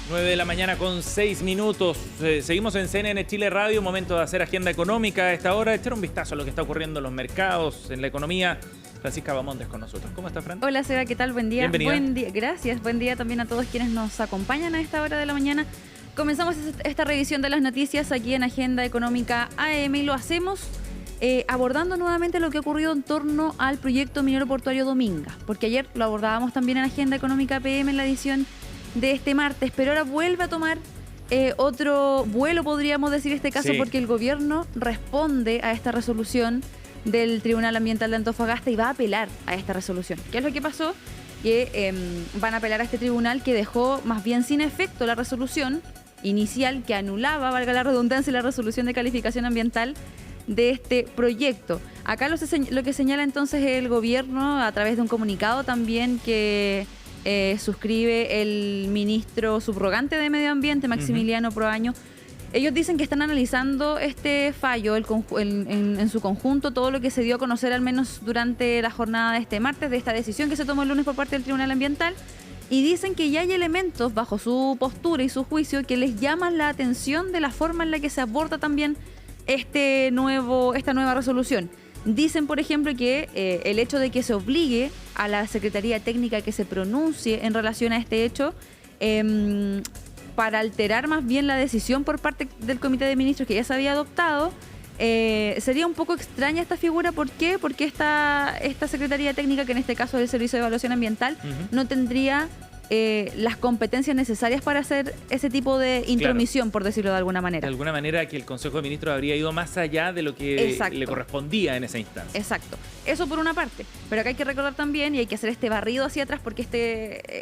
9 de la mañana con 6 minutos. Seguimos en CNN Chile Radio, momento de hacer agenda económica a esta hora, echar un vistazo a lo que está ocurriendo en los mercados, en la economía. Francisca Bamontes con nosotros. ¿Cómo estás, Fran? Hola, Seba, ¿qué tal? Buen día. Bienvenida. Buen día, gracias. Buen día también a todos quienes nos acompañan a esta hora de la mañana. Comenzamos esta revisión de las noticias aquí en Agenda Económica AM y lo hacemos abordando nuevamente lo que ha ocurrido en torno al proyecto minero portuario Dominga, porque ayer lo abordábamos también en Agenda Económica PM en la edición de este martes, pero ahora vuelve a tomar otro vuelo, podríamos decir este caso, sí, porque el gobierno responde a esta resolución del Tribunal Ambiental de Antofagasta y va a apelar a esta resolución. ¿Qué es lo que pasó? Que van a apelar a este tribunal que dejó más bien sin efecto la resolución inicial que anulaba, valga la redundancia, la resolución de calificación ambiental de este proyecto. Acá lo que señala entonces el gobierno a través de un comunicado también que suscribe el ministro subrogante de Medio Ambiente, Maximiliano Proaño. Ellos dicen que están analizando este fallo en su conjunto, todo lo que se dio a conocer al menos durante la jornada de este martes, de esta decisión que se tomó el lunes por parte del Tribunal Ambiental, y dicen que ya hay elementos bajo su postura y su juicio que les llaman la atención de la forma en la que se aborda también esta nueva resolución. Dicen, por ejemplo, que el hecho de que se obligue a la Secretaría Técnica que se pronuncie en relación a este hecho, para alterar más bien la decisión por parte del Comité de Ministros que ya se había adoptado, sería un poco extraña esta figura. ¿Por qué? Porque esta Secretaría Técnica, que en este caso es el Servicio de Evaluación Ambiental, no tendría las competencias necesarias para hacer ese tipo de intromisión, claro, por decirlo de alguna manera. De alguna manera que el Consejo de Ministros habría ido más allá de lo que Exacto. le correspondía en esa instancia. Exacto. Eso por una parte. Pero acá hay que recordar también, y hay que hacer este barrido hacia atrás, porque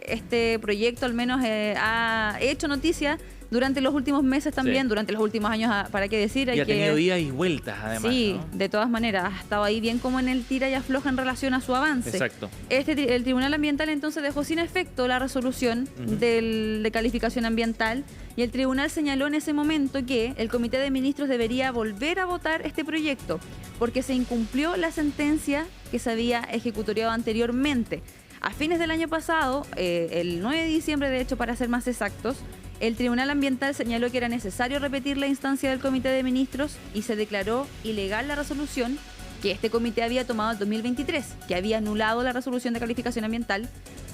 este proyecto al menos ha hecho noticia durante los últimos meses también, sí, durante los últimos años, ¿para qué decir? Y ha tenido días y vueltas, además. Sí, ¿no? De todas maneras, ha estado ahí bien como en el tira y afloja en relación a su avance. Exacto. El Tribunal Ambiental entonces dejó sin efecto la resolución de calificación ambiental, y el tribunal señaló en ese momento que el Comité de Ministros debería volver a votar este proyecto, porque se incumplió la sentencia que se había ejecutoriado anteriormente. A fines del año pasado, el 9 de diciembre, de hecho, para ser más exactos, el Tribunal Ambiental señaló que era necesario repetir la instancia del Comité de Ministros y se declaró ilegal la resolución que este comité había tomado en 2023, que había anulado la resolución de calificación ambiental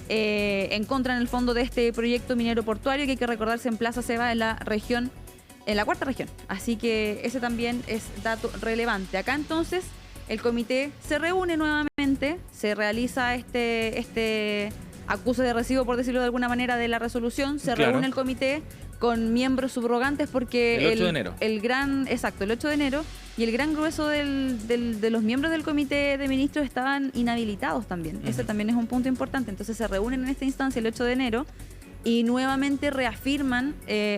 en contra, en el fondo, de este proyecto minero portuario, que hay que recordar se emplaza, Seba, en la cuarta región. Así que ese también es dato relevante. Acá entonces el comité se reúne nuevamente, se realiza este acuse de recibo, por decirlo de alguna manera, de la resolución. Se reúne el comité con miembros subrogantes porque el 8 de enero. El 8 de enero, y el gran grueso de los miembros del Comité de Ministros estaban inhabilitados también. Ese también es un punto importante. Entonces se reúnen en esta instancia el 8 de enero y nuevamente reafirman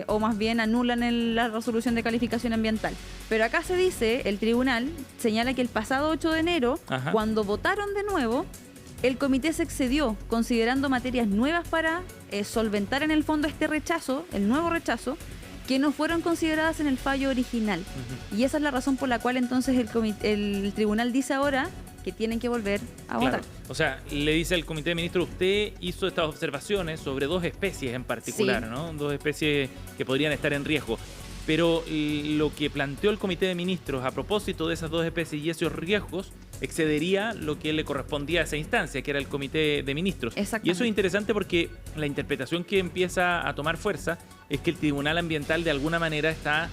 o más bien anulan la resolución de calificación ambiental. Pero acá se dice, el tribunal señala que el pasado 8 de enero, cuando votaron de nuevo, el comité se excedió considerando materias nuevas para solventar en el fondo este rechazo, el nuevo rechazo, que no fueron consideradas en el fallo original. Y esa es la razón por la cual entonces el tribunal dice ahora que tienen que volver a votar. O sea, le dice al Comité de Ministros, usted hizo estas observaciones sobre dos especies en particular, sí, ¿no? Dos especies que podrían estar en riesgo. Pero lo que planteó el Comité de Ministros a propósito de esas dos especies y esos riesgos excedería lo que le correspondía a esa instancia, que era el Comité de Ministros. Y eso es interesante porque la interpretación que empieza a tomar fuerza es que el Tribunal Ambiental de alguna manera está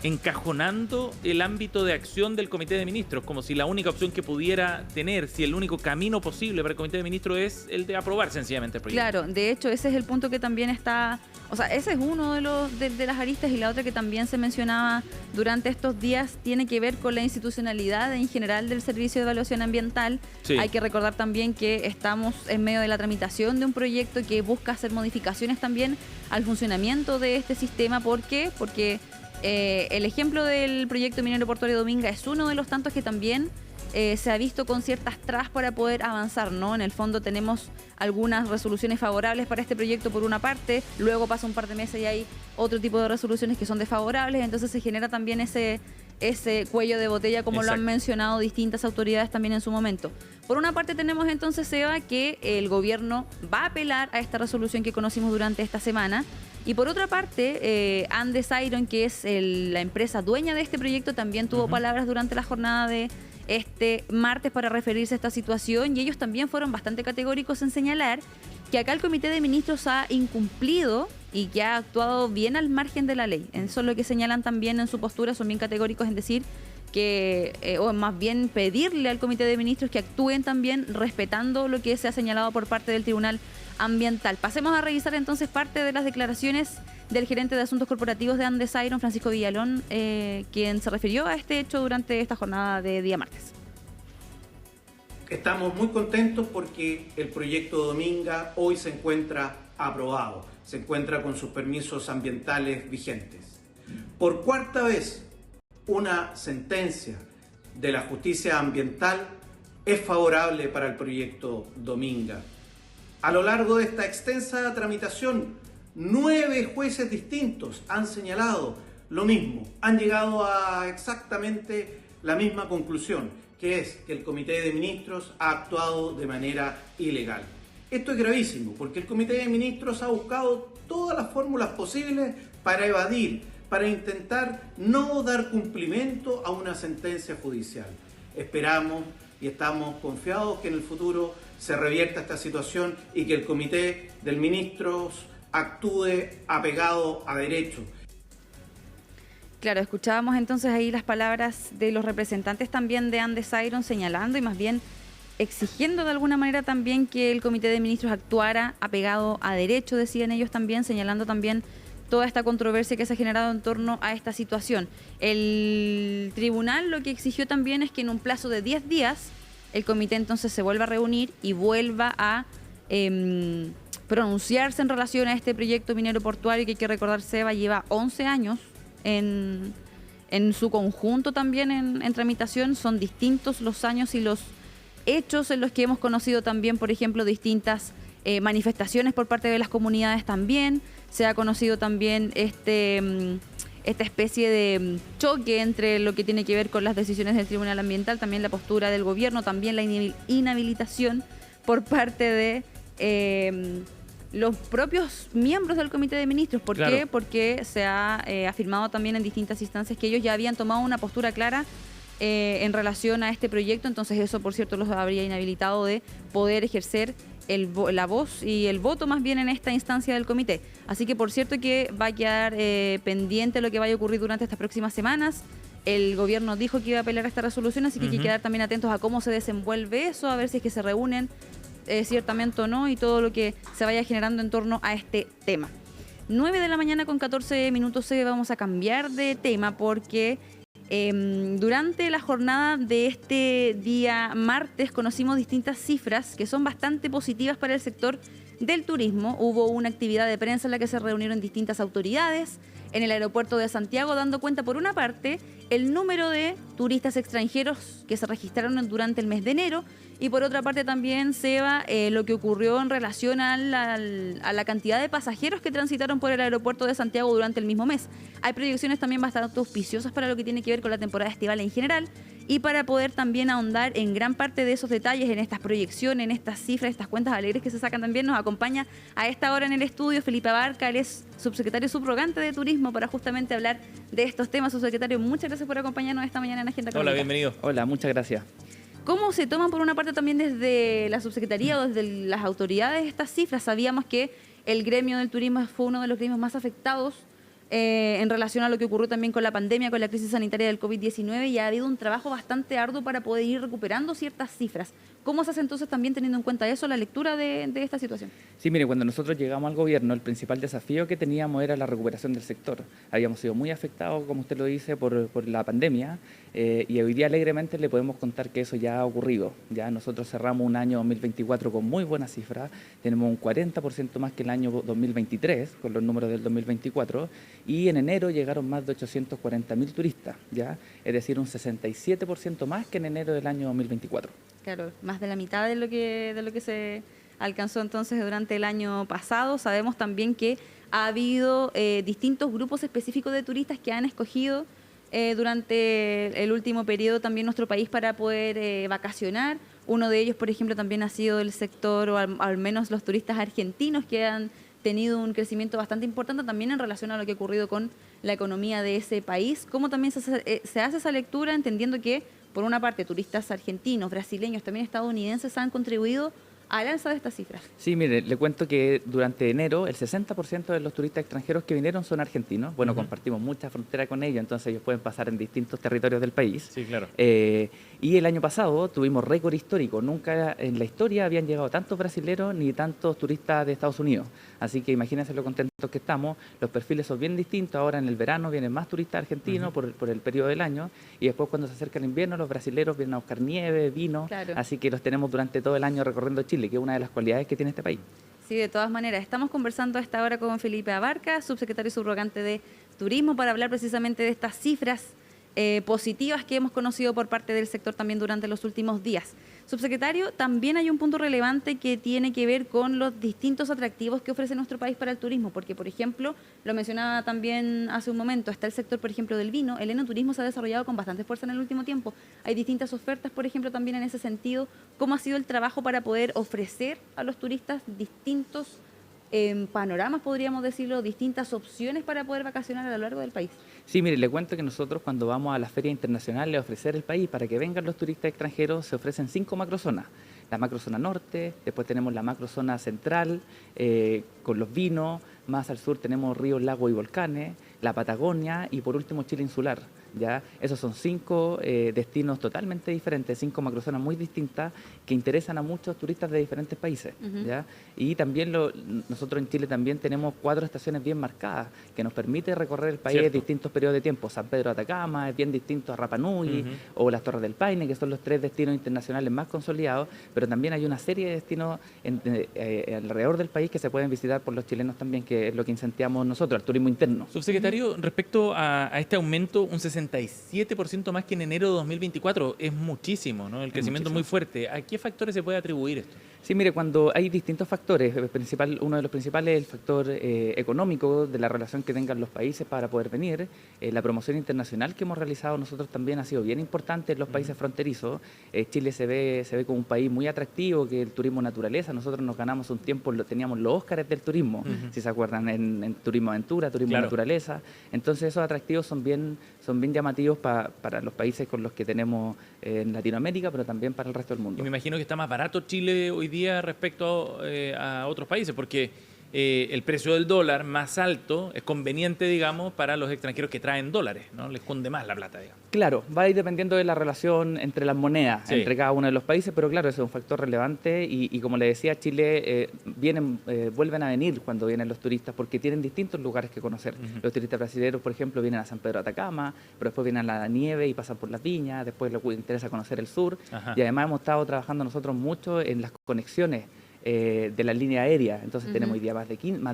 encajonando el ámbito de acción del Comité de Ministros, como si la única opción que pudiera tener, si el único camino posible para el Comité de Ministros es el de aprobar sencillamente el proyecto. Claro, de hecho ese es el punto que también está, o sea, ese es uno de las aristas, y la otra que también se mencionaba durante estos días tiene que ver con la institucionalidad en general del Servicio de Evaluación Ambiental. Sí. Hay que recordar también que estamos en medio de la tramitación de un proyecto que busca hacer modificaciones también al funcionamiento de este sistema. ¿Por qué? Porque el ejemplo del proyecto minero portuario Dominga es uno de los tantos que también se ha visto con ciertas trabas para poder avanzar, ¿no? En el fondo tenemos algunas resoluciones favorables para este proyecto por una parte, luego pasa un par de meses y hay otro tipo de resoluciones que son desfavorables, entonces se genera también ese cuello de botella, como lo han mencionado distintas autoridades también en su momento. Por una parte tenemos entonces, Seba, que el gobierno va a apelar a esta resolución que conocimos durante esta semana, Y por otra parte, Andes Iron, que es la empresa dueña de este proyecto, también tuvo palabras durante la jornada de este martes para referirse a esta situación, y ellos también fueron bastante categóricos en señalar que acá el Comité de Ministros ha incumplido y que ha actuado bien al margen de la ley. Eso es lo que señalan también en su postura, son bien categóricos en decir que, o más bien pedirle al Comité de Ministros que actúen también respetando lo que se ha señalado por parte del Tribunal Ambiental. Pasemos a revisar entonces parte de las declaraciones del gerente de Asuntos Corporativos de Andes Iron, Francisco Villalón, quien se refirió a este hecho durante esta jornada de día martes. Estamos muy contentos porque el proyecto Dominga hoy se encuentra aprobado, se encuentra con sus permisos ambientales vigentes. Por cuarta vez, una sentencia de la justicia ambiental es favorable para el proyecto Dominga. A lo largo de esta extensa tramitación, 9 jueces distintos han señalado lo mismo, han llegado a exactamente la misma conclusión, que es que el Comité de Ministros ha actuado de manera ilegal. Esto es gravísimo, porque el Comité de Ministros ha buscado todas las fórmulas posibles para evadir, para intentar no dar cumplimiento a una sentencia judicial. Esperamos y estamos confiados que en el futuro se revierta esta situación y que el Comité de Ministros actúe apegado a derecho. Claro, escuchábamos entonces ahí las palabras de los representantes también de Andes Iron señalando y más bien exigiendo de alguna manera también que el Comité de Ministros actuara apegado a derecho, decían ellos también, señalando también toda esta controversia que se ha generado en torno a esta situación. El tribunal lo que exigió también es que en un plazo de 10 días el comité entonces se vuelva a reunir y vuelva a pronunciarse en relación a este proyecto minero portuario que hay que recordar, Seba, lleva 11 años en su conjunto también en tramitación. Son distintos los años y los hechos en los que hemos conocido también, por ejemplo, distintas manifestaciones por parte de las comunidades también. Se ha conocido también esta especie de choque entre lo que tiene que ver con las decisiones del Tribunal Ambiental, también la postura del gobierno, también la inhabilitación por parte de los propios miembros del Comité de Ministros. ¿Por qué? Porque se ha afirmado también en distintas instancias que ellos ya habían tomado una postura clara en relación a este proyecto, entonces eso, por cierto, los habría inhabilitado de poder ejercer la voz y el voto más bien en esta instancia del comité. Así que por cierto que va a quedar pendiente lo que vaya a ocurrir durante estas próximas semanas. El gobierno dijo que iba a apelar a esta resolución, así que hay que quedar también atentos a cómo se desenvuelve eso, a ver si es que se reúnen ciertamente o no, y todo lo que se vaya generando en torno a este tema. 9 de la mañana con 14 minutos, vamos a cambiar de tema porque durante la jornada de este día martes conocimos distintas cifras que son bastante positivas para el sector del turismo. Hubo una actividad de prensa en la que se reunieron distintas autoridades en el aeropuerto de Santiago, dando cuenta, por una parte, el número de turistas extranjeros que se registraron durante el mes de enero, y por otra parte también, Seba, lo que ocurrió en relación a la cantidad de pasajeros que transitaron por el aeropuerto de Santiago durante el mismo mes. Hay proyecciones también bastante auspiciosas para lo que tiene que ver con la temporada estival en general, y para poder también ahondar en gran parte de esos detalles, en estas proyecciones, en estas cifras, estas cuentas alegres que se sacan también, nos acompaña a esta hora en el estudio Felipe Abarca. Él es subsecretario subrogante de Turismo, para justamente hablar de estos temas. Subsecretario, muchas gracias por acompañarnos esta mañana en Agenda Crónica. Hola, bienvenido. Hola, muchas gracias. ¿Cómo se toman por una parte también desde la subsecretaría o desde las autoridades estas cifras? Sabíamos que el gremio del turismo fue uno de los gremios más afectados en relación a lo que ocurrió también con la pandemia, con la crisis sanitaria del COVID-19, y ha habido un trabajo bastante arduo para poder ir recuperando ciertas cifras. ¿Cómo se hace entonces también teniendo en cuenta eso, la lectura de esta situación? Sí, mire, cuando nosotros llegamos al gobierno, el principal desafío que teníamos era la recuperación del sector. Habíamos sido muy afectados, como usted lo dice, por la pandemia, y hoy día alegremente le podemos contar que eso ya ha ocurrido. Ya nosotros cerramos un año 2024 con muy buenas cifras, tenemos un 40% más que el año 2023, con los números del 2024, y en enero llegaron más de 840.000 turistas, ¿ya? Es decir, un 67% más que en enero del año 2024. Claro, más de la mitad de lo que se alcanzó entonces durante el año pasado. Sabemos también que ha habido distintos grupos específicos de turistas que han escogido durante el último periodo también nuestro país para poder vacacionar. Uno de ellos, por ejemplo, también ha sido el sector, o al menos los turistas argentinos que han tenido un crecimiento bastante importante también en relación a lo que ha ocurrido con la economía de ese país. ¿Cómo también se hace esa lectura entendiendo que, por una parte, turistas argentinos, brasileños, también estadounidenses han contribuido al alza de estas cifras? Sí, mire, le cuento que durante enero el 60% de los turistas extranjeros que vinieron son argentinos. Bueno, compartimos mucha frontera con ellos, entonces ellos pueden pasar en distintos territorios del país. Sí, claro. Y el año pasado tuvimos récord histórico. Nunca en la historia habían llegado tantos brasileros ni tantos turistas de Estados Unidos. Así que imagínense lo contentos que estamos. Los perfiles son bien distintos. Ahora en el verano vienen más turistas argentinos por el periodo del año. Y después cuando se acerca el invierno, los brasileros vienen a buscar nieve, vino. Claro. Así que los tenemos durante todo el año recorriendo Chile, que es una de las cualidades que tiene este país. Sí, de todas maneras. Estamos conversando a esta hora con Felipe Abarca, subsecretario subrogante de Turismo, para hablar precisamente de estas cifras positivas que hemos conocido por parte del sector también durante los últimos días. Subsecretario, también hay un punto relevante que tiene que ver con los distintos atractivos que ofrece nuestro país para el turismo, porque, por ejemplo, lo mencionaba también hace un momento, está el sector, por ejemplo, del vino. El enoturismo se ha desarrollado con bastante fuerza en el último tiempo. Hay distintas ofertas, por ejemplo, también en ese sentido. ¿Cómo ha sido el trabajo para poder ofrecer a los turistas distintos panoramas, podríamos decirlo, distintas opciones para poder vacacionar a lo largo del país? Sí, mire, le cuento que nosotros cuando vamos a la Feria Internacional a ofrecer el país para que vengan los turistas extranjeros, se ofrecen 5 macrozonas. La macrozona norte, después tenemos la macrozona central con los vinos, más al sur tenemos ríos, lagos y volcanes, la Patagonia y por último Chile insular. ¿Ya? Esos son 5 destinos totalmente diferentes, 5 macrozonas muy distintas que interesan a muchos turistas de diferentes países. ¿Ya? Y también nosotros en Chile también tenemos 4 estaciones bien marcadas que nos permite recorrer el país en distintos periodos de tiempo. San Pedro de Atacama es bien distinto a Rapa Nui o las Torres del Paine, que son los 3 destinos internacionales más consolidados, pero también hay una serie de destinos alrededor del país que se pueden visitar por los chilenos también, que es lo que incentivamos nosotros, el turismo interno. Subsecretario, respecto a este aumento, un 67% más que en enero de 2024, es muchísimo, ¿no? El crecimiento es muy fuerte. ¿A qué factores se puede atribuir esto? Sí, mire, cuando hay distintos factores, uno de los principales es el factor económico de la relación que tengan los países para poder venir. La promoción internacional que hemos realizado nosotros también ha sido bien importante en los países fronterizos. Chile se ve como un país muy atractivo, que el turismo naturaleza. Nosotros nos ganamos un tiempo, teníamos los Óscares del turismo, si se acuerdan, en turismo aventura, turismo naturaleza. Entonces esos atractivos son bien llamativos para los países con los que tenemos en Latinoamérica, pero también para el resto del mundo. Y me imagino que está más barato Chile hoy día respecto a otros países, porque el precio del dólar más alto es conveniente, digamos, para los extranjeros que traen dólares, ¿no? Les cunde más la plata, digamos. Claro, va a ir dependiendo de la relación entre las monedas, entre cada uno de los países, pero claro, ese es un factor relevante y como le decía, Chile vuelven a venir cuando vienen los turistas porque tienen distintos lugares que conocer. Los turistas brasileños, por ejemplo, vienen a San Pedro de Atacama, pero después vienen a la nieve y pasan por las viñas, después les interesa conocer el sur y además hemos estado trabajando nosotros mucho en las conexiones de la línea aérea. Entonces tenemos hoy día más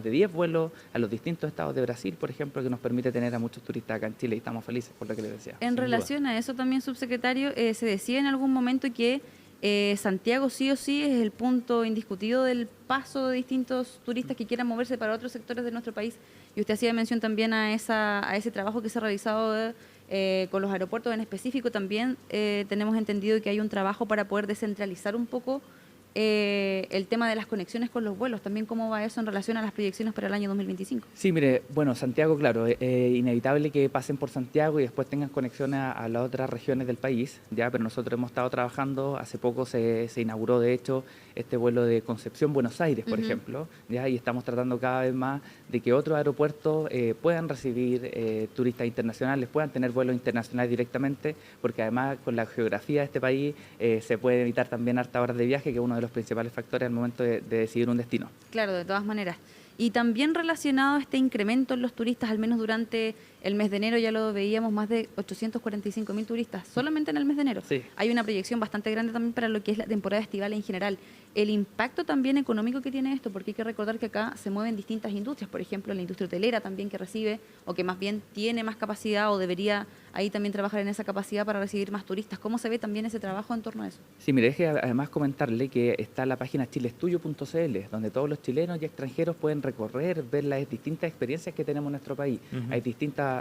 de 10 vuelos a los distintos estados de Brasil, por ejemplo, que nos permite tener a muchos turistas acá en Chile y estamos felices por lo que les decía. En relación a eso también, subsecretario, se decía en algún momento que Santiago sí o sí es el punto indiscutido del paso de distintos turistas que quieran moverse para otros sectores de nuestro país. Y usted hacía mención también a ese trabajo que se ha realizado con los aeropuertos en específico. También tenemos entendido que hay un trabajo para poder descentralizar un poco el tema de las conexiones con los vuelos. También cómo va eso en relación a las proyecciones para el año 2025. Sí, mire, bueno, Santiago, claro, es inevitable que pasen por Santiago y después tengan conexiones a las otras regiones del país, ya, pero nosotros hemos estado trabajando, hace poco se inauguró de hecho este vuelo de Concepción-Buenos Aires, por ejemplo, ya, y estamos tratando cada vez más de que otros aeropuertos puedan recibir turistas internacionales, puedan tener vuelos internacionales directamente, porque además con la geografía de este país se puede evitar también hartas horas de viaje, que es uno de los principales factores al momento de decidir un destino. Claro, de todas maneras. Y también relacionado a este incremento en los turistas, al menos durante el mes de enero ya lo veíamos, más de 845.000 turistas, solamente en el mes de enero. Sí. Hay una proyección bastante grande también para lo que es la temporada estival en general. El impacto también económico que tiene esto, porque hay que recordar que acá se mueven distintas industrias, por ejemplo, la industria hotelera también que recibe, o que más bien tiene más capacidad o debería ahí también trabajar en esa capacidad para recibir más turistas. ¿Cómo se ve también ese trabajo en torno a eso? Sí, mire, deje además comentarle que está la página chilestuyo.cl, donde todos los chilenos y extranjeros pueden recorrer, ver las distintas experiencias que tenemos en nuestro país. Hay distintas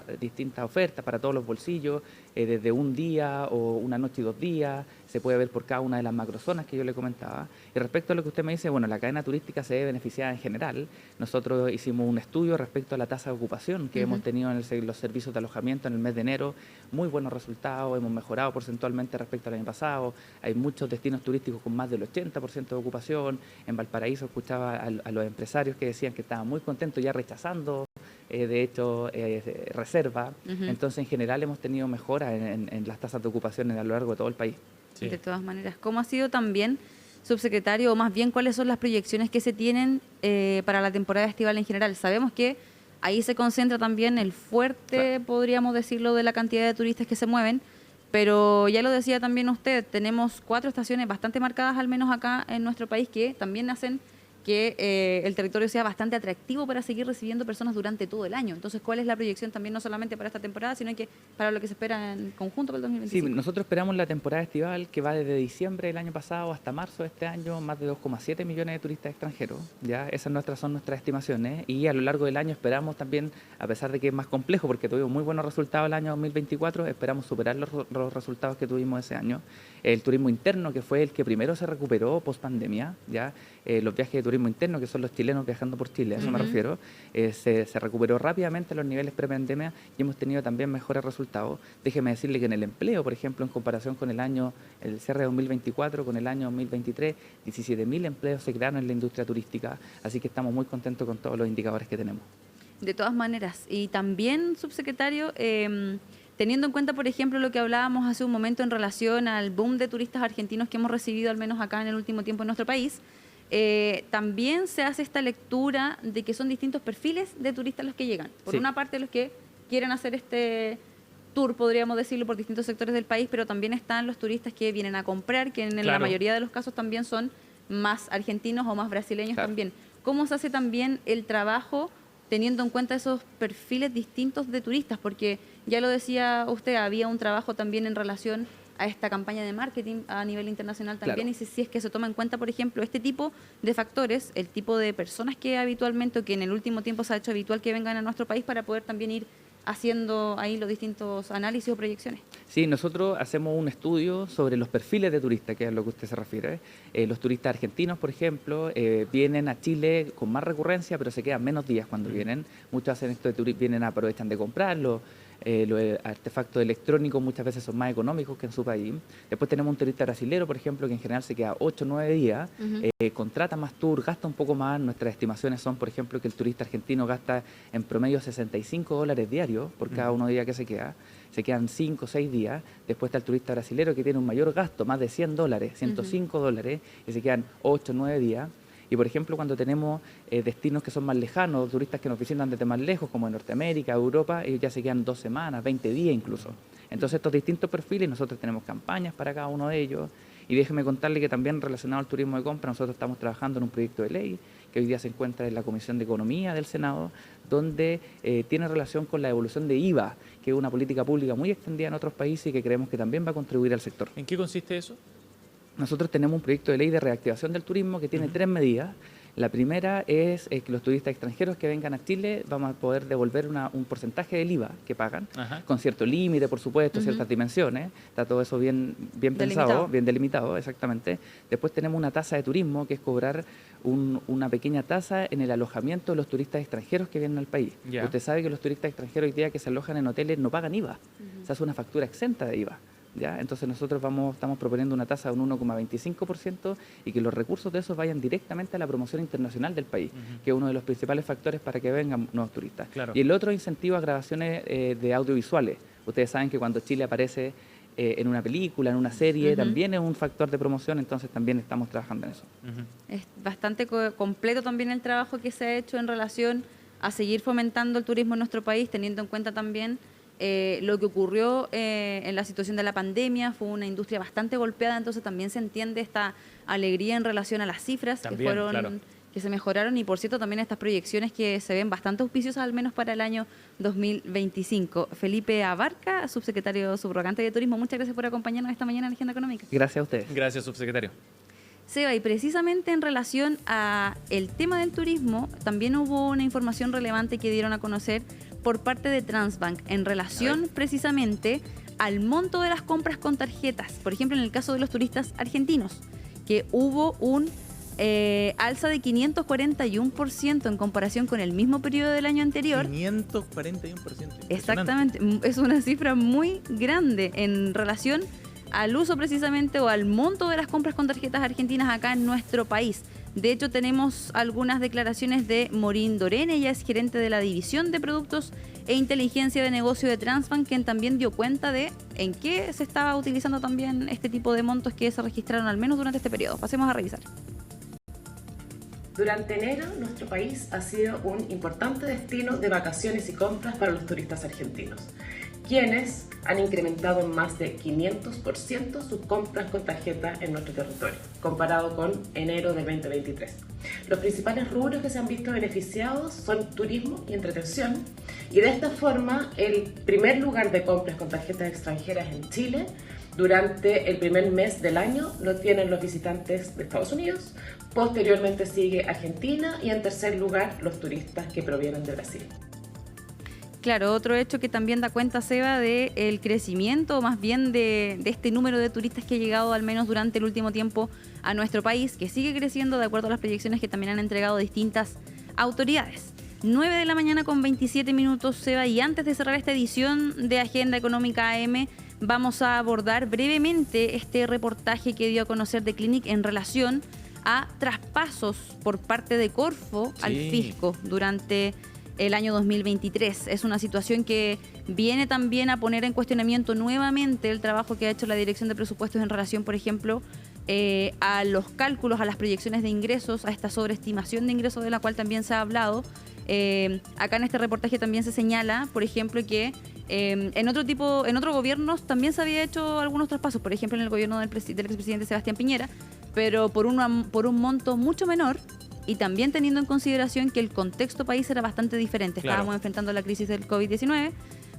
ofertas para todos los bolsillos, desde un día o una noche y 2 días, se puede ver por cada una de las macrozonas que yo le comentaba. Y respecto a lo que usted me dice, bueno, la cadena turística se ve beneficiada en general. Nosotros hicimos un estudio respecto a la tasa de ocupación que hemos tenido en los servicios de alojamiento en el mes de enero. Muy buenos resultados, hemos mejorado porcentualmente respecto al año pasado. Hay muchos destinos turísticos con más del 80% de ocupación. En Valparaíso escuchaba a los empresarios que decían que estaban muy contentos ya rechazando de hecho, reserva. Entonces, en general, hemos tenido mejoras en las tasas de ocupación a lo largo de todo el país. Sí. De todas maneras, ¿cómo ha sido también, subsecretario, o más bien cuáles son las proyecciones que se tienen para la temporada estival en general? Sabemos que ahí se concentra también el fuerte, podríamos decirlo, de la cantidad de turistas que se mueven, pero ya lo decía también usted, tenemos 4 estaciones bastante marcadas, al menos acá en nuestro país, que también hacen que el territorio sea bastante atractivo para seguir recibiendo personas durante todo el año. Entonces, ¿cuál es la proyección también no solamente para esta temporada, sino que para lo que se espera en conjunto para el 2025? Sí, nosotros esperamos la temporada estival que va desde diciembre del año pasado hasta marzo de este año, más de 2,7 millones de turistas extranjeros. ¿Ya? Esas son nuestras estimaciones, y a lo largo del año esperamos también, a pesar de que es más complejo porque tuvimos muy buenos resultados el año 2024, esperamos superar los resultados que tuvimos ese año. El turismo interno, que fue el que primero se recuperó post pandemia, ¿ya? Los viajes de turismo interno, que son los chilenos viajando por Chile, a eso me refiero, se recuperó rápidamente a los niveles pre-pandemia y hemos tenido también mejores resultados. Déjeme decirle que en el empleo, por ejemplo, en comparación con el cierre de 2024, con el año 2023, 17.000 empleos se crearon en la industria turística, así que estamos muy contentos con todos los indicadores que tenemos. De todas maneras, y también, subsecretario, teniendo en cuenta, por ejemplo, lo que hablábamos hace un momento en relación al boom de turistas argentinos que hemos recibido, al menos acá en el último tiempo en nuestro país, también se hace esta lectura de que son distintos perfiles de turistas los que llegan. Por una parte, los que quieren hacer este tour, podríamos decirlo, por distintos sectores del país, pero también están los turistas que vienen a comprar, que en la mayoría de los casos también son más argentinos o más brasileños también. ¿Cómo se hace también el trabajo teniendo en cuenta esos perfiles distintos de turistas? Porque ya lo decía usted, había un trabajo también en relación a esta campaña de marketing a nivel internacional también, y si es que se toma en cuenta, por ejemplo, este tipo de factores, el tipo de personas que habitualmente, o que en el último tiempo se ha hecho habitual que vengan a nuestro país, para poder también ir haciendo ahí los distintos análisis o proyecciones. Sí, nosotros hacemos un estudio sobre los perfiles de turistas, que es a lo que usted se refiere. Los turistas argentinos, por ejemplo, vienen a Chile con más recurrencia, pero se quedan menos días cuando vienen. Muchos hacen esto de turismo, aprovechan de comprarlo. Los artefactos electrónicos muchas veces son más económicos que en su país. Después tenemos un turista brasilero, por ejemplo, que en general se queda 8 o 9 días, contrata más tour, gasta un poco más. Nuestras estimaciones son, por ejemplo, que el turista argentino gasta en promedio $65 diarios por cada uno de día que se queda. Se quedan 5 o 6 días. Después está el turista brasilero, que tiene un mayor gasto, más de $100, $105, y se quedan 8 o 9 días. Y, por ejemplo, cuando tenemos destinos que son más lejanos, turistas que nos visitan desde más lejos, como en Norteamérica, Europa, ellos ya se quedan 2 semanas, 20 días incluso. Entonces, estos distintos perfiles, nosotros tenemos campañas para cada uno de ellos. Y déjeme contarle que también relacionado al turismo de compra, nosotros estamos trabajando en un proyecto de ley que hoy día se encuentra en la Comisión de Economía del Senado, donde tiene relación con la evolución de IVA, que es una política pública muy extendida en otros países y que creemos que también va a contribuir al sector. ¿En qué consiste eso? Nosotros tenemos un proyecto de ley de reactivación del turismo que tiene 3 medidas. La primera es que los turistas extranjeros que vengan a Chile vamos a poder devolver un porcentaje del IVA que pagan, con cierto límite, por supuesto, ciertas dimensiones. Está todo eso bien pensado, bien delimitado, exactamente. Después tenemos una tasa de turismo, que es cobrar una pequeña tasa en el alojamiento de los turistas extranjeros que vienen al país. Usted sabe que los turistas extranjeros hoy día que se alojan en hoteles no pagan IVA. Se hace una factura exenta de IVA. ¿Ya? Entonces nosotros estamos proponiendo una tasa de un 1,25% y que los recursos de esos vayan directamente a la promoción internacional del país, que es uno de los principales factores para que vengan nuevos turistas. Y el otro incentivo a grabaciones de audiovisuales. Ustedes saben que cuando Chile aparece en una película, en una serie, también es un factor de promoción, entonces también estamos trabajando en eso. Es bastante completo también el trabajo que se ha hecho en relación a seguir fomentando el turismo en nuestro país, teniendo en cuenta también lo que ocurrió en la situación de la pandemia. Fue una industria bastante golpeada, entonces también se entiende esta alegría en relación a las cifras también, que se mejoraron, y por cierto también estas proyecciones que se ven bastante auspiciosas, al menos para el año 2025. Felipe Abarca, subsecretario subrogante de Turismo, muchas gracias por acompañarnos esta mañana en la Agenda Económica. Gracias a ustedes. Gracias, subsecretario. Seba, y precisamente en relación a el tema del turismo, también hubo una información relevante que dieron a conocer por parte de Transbank en relación precisamente al monto de las compras con tarjetas. Por ejemplo, en el caso de los turistas argentinos, que hubo un alza de 541% en comparación con el mismo periodo del año anterior. 541%. Exactamente, es una cifra muy grande en relación al uso precisamente o al monto de las compras con tarjetas argentinas acá en nuestro país. De hecho, tenemos algunas declaraciones de Morín Dorene, ella es gerente de la División de Productos e Inteligencia de Negocio de Transbank, quien también dio cuenta de en qué se estaba utilizando también este tipo de montos que se registraron al menos durante este periodo. Pasemos a revisar. Durante enero, nuestro país ha sido un importante destino de vacaciones y compras para los turistas argentinos, quienes han incrementado en más de 500% sus compras con tarjeta en nuestro territorio, comparado con enero de 2023. Los principales rubros que se han visto beneficiados son turismo y entretención, y de esta forma el primer lugar de compras con tarjetas extranjeras en Chile durante el primer mes del año lo tienen los visitantes de Estados Unidos, posteriormente sigue Argentina y en tercer lugar los turistas que provienen de Brasil. Claro, otro hecho que también da cuenta, Seba, del crecimiento, o más bien de este número de turistas que ha llegado al menos durante el último tiempo a nuestro país, que sigue creciendo de acuerdo a las proyecciones que también han entregado distintas autoridades. 9 de la mañana con 27 minutos, Seba, y antes de cerrar esta edición de Agenda Económica AM, vamos a abordar brevemente este reportaje que dio a conocer The Clinic en relación a traspasos por parte de Corfo al fisco durante el año 2023. Es una situación que viene también a poner en cuestionamiento nuevamente el trabajo que ha hecho la Dirección de Presupuestos en relación, por ejemplo, a los cálculos, a las proyecciones de ingresos, a esta sobreestimación de ingresos de la cual también se ha hablado. Acá en este reportaje también se señala, por ejemplo, que en otros gobiernos también se había hecho algunos traspasos, por ejemplo en el gobierno del expresidente Sebastián Piñera, pero por un monto mucho menor, y también teniendo en consideración que el contexto país era bastante diferente. Claro. Estábamos enfrentando la crisis del COVID-19,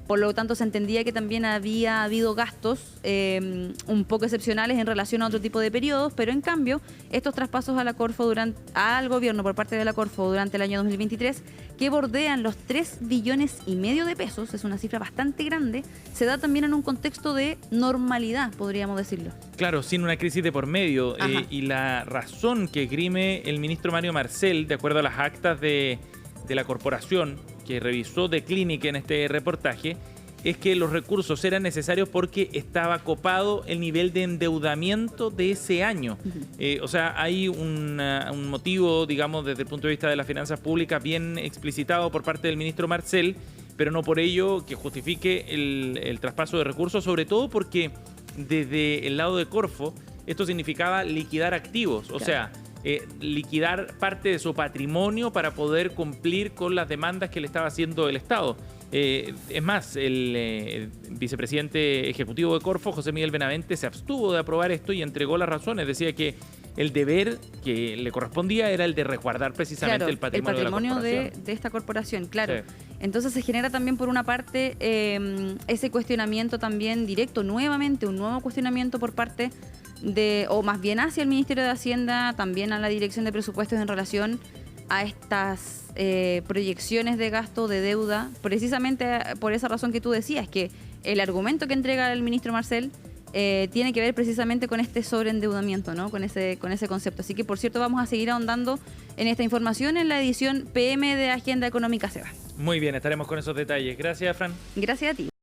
por lo tanto se entendía que también había habido gastos un poco excepcionales en relación a otro tipo de periodos, pero en cambio estos traspasos a la Corfo al gobierno por parte de la Corfo durante el año 2023, que bordean los 3,5 billones de pesos, es una cifra bastante grande, se da también en un contexto de normalidad, podríamos decirlo. Claro, sin una crisis de por medio. Y la razón que esgrime el ministro Mario Marcel, de acuerdo a las actas de la corporación que revisó The Clinic en este reportaje, es que los recursos eran necesarios porque estaba copado el nivel de endeudamiento de ese año. O sea, hay un motivo, digamos, desde el punto de vista de las finanzas públicas bien explicitado por parte del ministro Marcel, pero no por ello que justifique el traspaso de recursos, sobre todo porque desde el lado de Corfo esto significaba liquidar activos, o sea, liquidar parte de su patrimonio para poder cumplir con las demandas que le estaba haciendo el Estado. Es más, el vicepresidente ejecutivo de Corfo, José Miguel Benavente, se abstuvo de aprobar esto y entregó las razones. Decía que el deber que le correspondía era el de resguardar precisamente el patrimonio de la corporación. de esta corporación, claro. Sí. Entonces se genera también por una parte ese cuestionamiento también directo, nuevamente un nuevo cuestionamiento por parte o más bien hacia el Ministerio de Hacienda, también a la Dirección de Presupuestos en relación a estas proyecciones de gasto, de deuda, precisamente por esa razón que tú decías, que el argumento que entrega el ministro Marcel tiene que ver precisamente con este sobreendeudamiento, ¿no? Con ese concepto. Así que, por cierto, vamos a seguir ahondando en esta información en la edición PM de Agenda Económica, Seba. Muy bien, estaremos con esos detalles. Gracias, Fran. Gracias a ti.